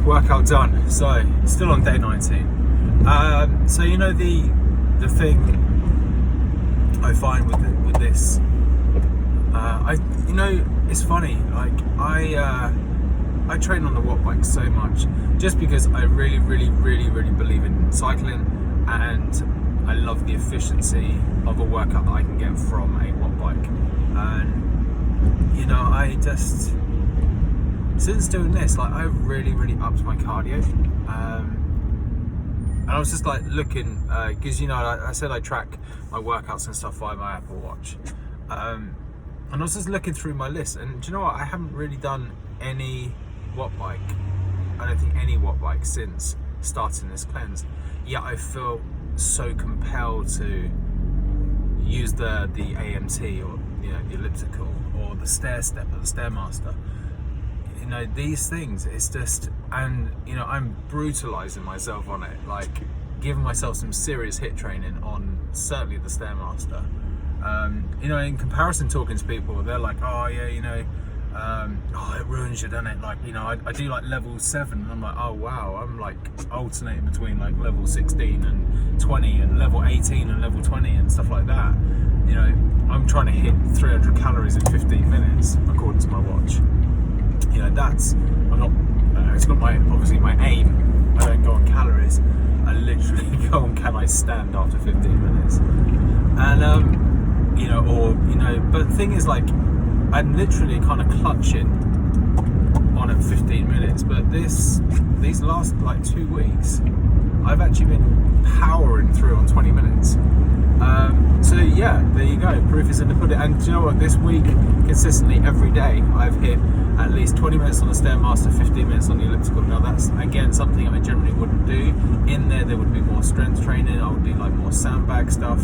Workout done. So still on day 19. So you know the thing I find with this, it's funny. Like I train on the watt bike so much just because I really believe in cycling, and I love the efficiency of a workout that I can get from a watt bike. And I just, since doing this, like, I've really upped my cardio. And I was just like looking, because I said I track my workouts and stuff via my Apple Watch. And I was just looking through my list, and do you know what? I haven't really done any watt bike. I don't think any watt bike since starting this cleanse. Yet I feel so compelled to use the AMT, or the elliptical, or the stair step, or the stairmaster. These things, it's just, and I'm brutalizing myself on it, like giving myself some serious hit training on certainly the stairmaster. In comparison, talking to people, they're like, oh yeah, it ruins you, doesn't it? Like, I do like level 7, and I'm like, oh wow, I'm like alternating between like level 16 and 20 and level 18 and level 20 and stuff like that. I'm trying to hit 300 calories in 15 minutes according to my watch. It's not obviously my aim. I don't go on calories. I literally go on, can I stand after 15 minutes? And but the thing is, like, I'm literally kind of clutching on at 15 minutes, but these last like 2 weeks, I've actually been powering through on 20 minutes. So yeah, there you go. Proof is in the pudding. And do you know what? This week, consistently every day, I've hit at least 20 minutes on the stairmaster, 15 minutes on the elliptical. Now that's again something I generally wouldn't do. In there would be more strength training. I would do like more sandbag stuff.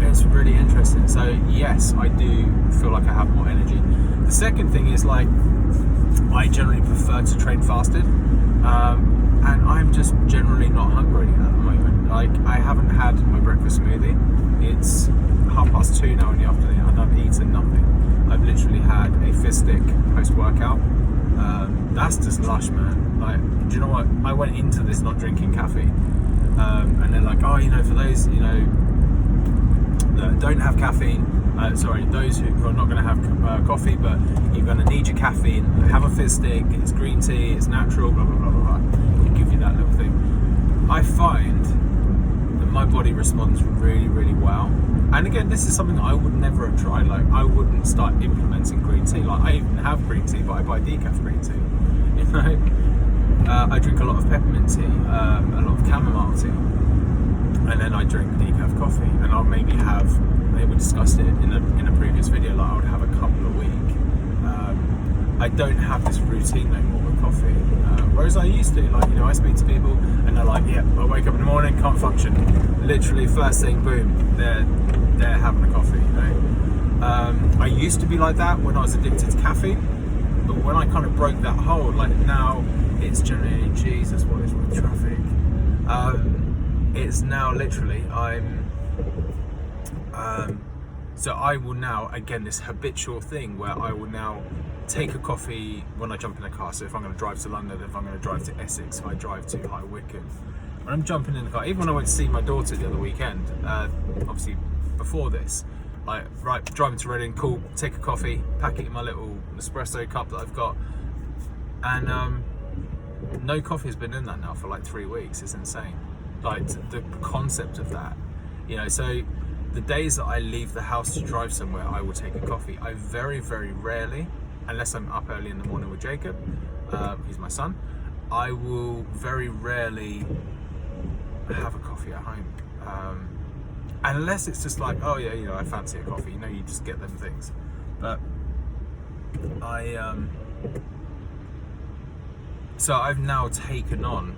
It's really interesting. So yes, I do feel like I have more energy. The second thing is, like, I generally prefer to train fasted. And I'm just generally not hungry at the moment. Like, I haven't had my breakfast smoothie. It's 2:30 now in the afternoon, and I've eaten nothing. I've literally had a fizz stick post-workout. That's just lush, man. Like, do you know what? I went into this not drinking caffeine. And they're like, oh, for those, that don't have caffeine, those who are not going to have coffee, but you're going to need your caffeine, have a fizz stick, it's green tea, it's natural, blah blah blah blah. We'll give you that little thing. I find that my body responds really well. And again, this is something that I would never have tried. Like, I wouldn't start implementing green tea. Like, I even have green tea, but I buy decaf green tea. I drink a lot of peppermint tea, a lot of chamomile tea. And then I drink decaf coffee, and I'll maybe we discussed it in a previous video, like I would have a couple a week. I don't have this routine no more with coffee, whereas I used to. Like, I speak to people and they're like, yeah, I wake up in the morning, can't function. Literally first thing, boom, they're having a coffee. I used to be like that when I was addicted to caffeine, but when I kind of broke that hold, like, now it's generally, Jesus, what is with traffic? It's now literally, so I will now, again, this habitual thing where I will now take a coffee when I jump in a car. So if I'm going to drive to London, if I'm going to drive to Essex, if I drive to High Wycombe, when I'm jumping in the car, even when I went to see my daughter the other weekend, obviously before this, like, right, driving to Reading, cool, take a coffee, pack it in my little espresso cup that I've got, and no coffee has been in that now for like 3 weeks. It's insane. Like, the concept of that, so the days that I leave the house to drive somewhere, I will take a coffee. I very rarely, unless I'm up early in the morning with Jacob, he's my son, I will very rarely have a coffee at home, unless it's just like, oh yeah, I fancy a coffee, you just get them things. But so I've now taken on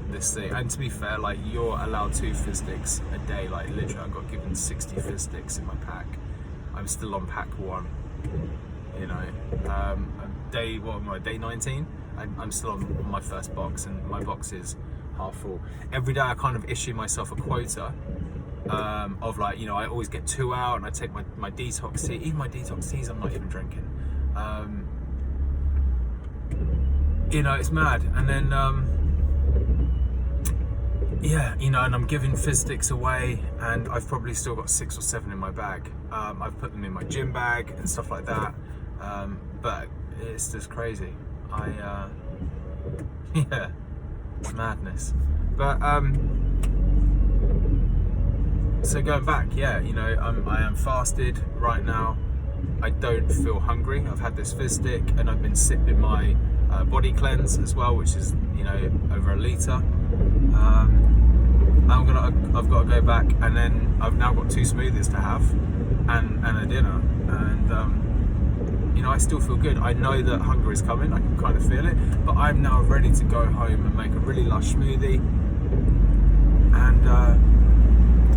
this thing, and to be fair, like, you're allowed 2 fizz sticks a day. Like, literally, I got given 60 fizz sticks in my pack. I'm still on pack 1. Day 19. I'm still on my first box, and my box is half full. Every day I kind of issue myself a quota of, like, I always get 2 out, and I take my detox tea. Even my detox teas I'm not even drinking. you know, it's mad. And then yeah, you know, and I'm giving fizz sticks away, and I've probably still got 6 or 7 in my bag. I've put them in my gym bag and stuff like that, but it's just crazy. Yeah, it's madness. But so going back, yeah, you know, I am fasted right now. I don't feel hungry. I've had this fizz stick, and I've been sipping my body cleanse as well, which is, you know, over a litre. I've got to go back, and then I've now got 2 smoothies to have, and a dinner, and you know, I still feel good. I know that hunger is coming. I can kind of feel it, but I'm now ready to go home and make a really lush smoothie. And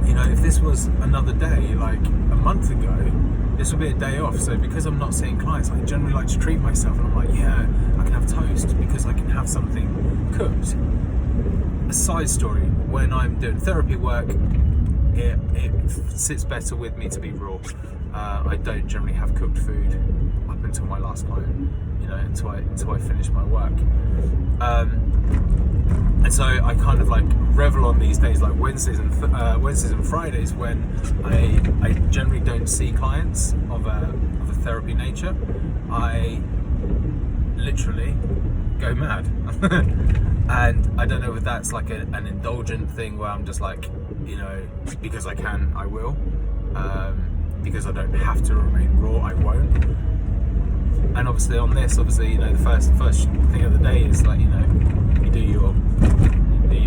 you know, if this was another day, like a month ago, this would be a day off. So because I'm not seeing clients, I generally like to treat myself, and I'm like, yeah, I can have toast because I can have something cooked. A side story, when I'm doing therapy work, it sits better with me to be raw. I don't generally have cooked food up until my last client, you know, until I finish my work. And so I kind of like revel on these days, like Wednesdays and Fridays, when I generally don't see clients of a therapy nature. I literally go mad. And I don't know if that's like an indulgent thing where I'm just like, you know, because I can, I will. Because I don't have to remain raw, I won't. And obviously on this, you know, the first thing of the day is like, you know, you do your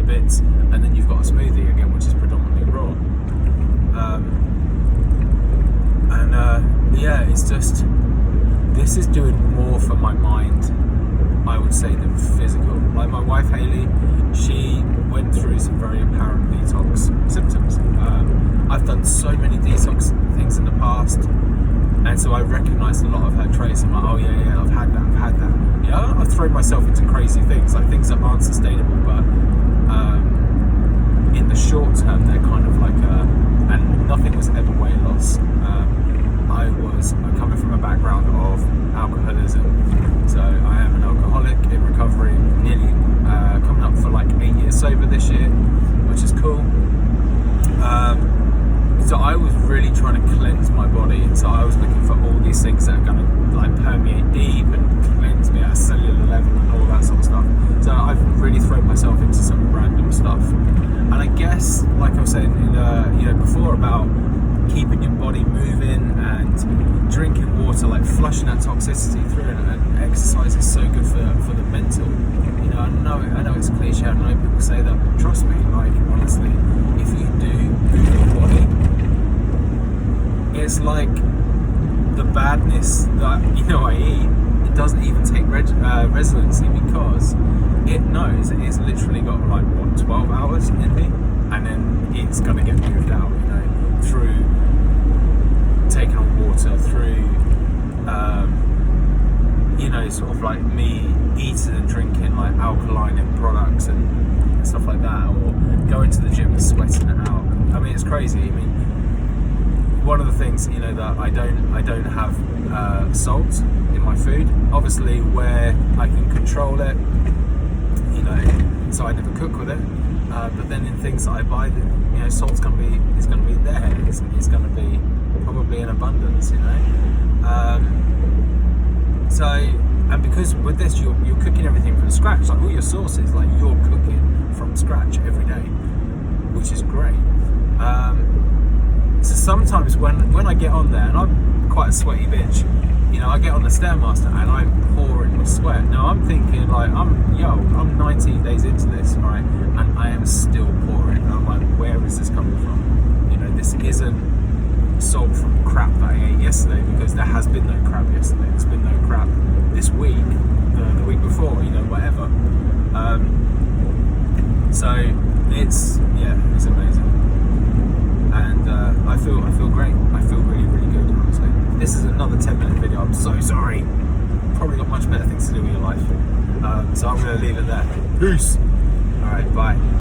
bits, and then you've got a smoothie again, which is predominantly raw. Yeah, it's just, this is doing more for my mind, I would say, than physical. Like my wife Hayley, she went through some very apparent detox symptoms. I've done so many detox things in the past, and so I recognised a lot of her traits. I'm like, oh yeah, I've had that. You know, I've thrown myself into crazy things, like things that aren't sustainable, but in the short term, they're kind of like and nothing was ever weight loss. I'm coming from a background of alcoholism, so I am an alcoholic in recovery, nearly coming up for like 8 years sober this year, which is cool. So I was really trying to cleanse my body, and so I was looking for all these things that are going to like permeate deep and cleanse me at a cellular level and all that sort of stuff. So I've really thrown myself into some random stuff, and I guess, like I was saying, you know, before, about keeping your body moving and drinking water, like flushing that toxicity through it, and exercise is so good for the mental. You know, I know it's cliche, I know people say that, but trust me, like honestly, if you do move your body, it's like the badness that, you know, I eat, it doesn't even take residency, because it knows it's literally got like, what, 12 hours in me, and then it's gonna get moved out, you know, through taking on water, through you know, sort of like me eating and drinking like alkaline products and stuff like that, or going to the gym and sweating it out. I mean, it's crazy. I mean, one of the things, you know, that I don't have salt in my food, obviously where I can control it, you know, so I never cook with it. But then in things that I buy, you know, salt's gonna be there. It's gonna be probably in abundance, you know. So, and because with this, you're cooking everything from scratch, like all your sauces, like you're cooking from scratch every day, which is great. So sometimes when I get on there, and I'm quite a sweaty bitch, you know, I get on the Stairmaster and I'm pouring with sweat. Now I'm thinking like, I'm 19 days into this, right, and I am still pouring. And I'm like, where is this coming from? You know, this isn't salt from crap that I ate yesterday, because there has been no crap yesterday. There's been no crap this week, the week before, you know, whatever. So it's amazing, and I feel great. I feel really, really good, honestly. This is another 10-minute video. I'm so sorry. Probably got much better things to do with your life. So I'm going to leave it there. Peace. All right, bye.